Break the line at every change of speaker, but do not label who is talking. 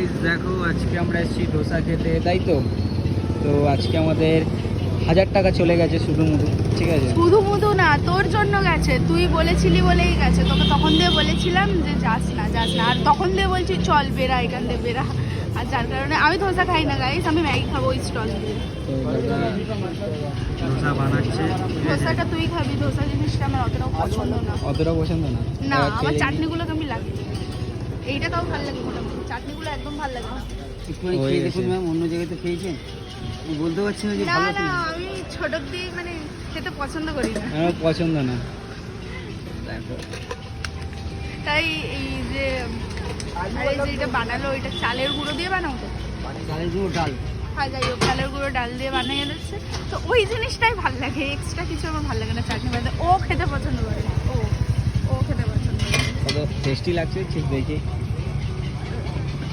Guys দেখো আজকে আমরা এসেছি ডোসা খেতে, তাই তো। তো আজকে আমাদের 1000 টাকা চলে গেছে শুধু মুধু, ঠিক আছে।
শুধু মুধু না, তোর জন্য গেছে, তুই বলেছিলি বলেই গেছে। তোকে তখন দিয়ে বলেছিলাম যে যাস না, আর তখন দিয়ে বলছি চল বেরা এখান থেকে বেরা, আর যার কারণে আমি ধোসা খাই না গাইস, আমি ম্যাগি খাবো ওই স্টল দিয়ে।
তো দাদা ডোসা বানাচ্ছে,
ধোসাটা তুই খাবি, ধোসা জিনিসটা আমার অতটাও পছন্দ না।
অতটাও পছন্দ না।
না, আমার চাটনিগুলো কেমন লাগে, এইটা তাও ভালো লাগে মোটামুটি, চাটনিগুলো একদম ভালো লাগে না।
একটুখানি খেয়ে দেখুন ম্যাম, অন্য জায়গায় তো খেয়েছেন, বলতে পারছি না যে
না
ভালো
না, আমি ছোট দিয়ে মানে খেতে পছন্দ করি না,
আমার পছন্দ না। দেখো
তাই এই যে আরে যে এটা বানালো, এটা চালের গুঁড়ো দিয়ে বানাও তো?
চালের গুঁড়ো ডাল,
হ্যাঁ যাই হোক, চালের গুঁড়ো ডাল দিয়ে বানিয়ে দিচ্ছে, তো ওই জিনিসটাই ভালো লাগে, এক্সট্রা কিছু আমার ভালো লাগে না চাটনি বানাতে। ও খেতে পছন্দ করে, ও খেতে পছন্দ করে।
কত টেস্টি লাগছে ঠিক দেখে।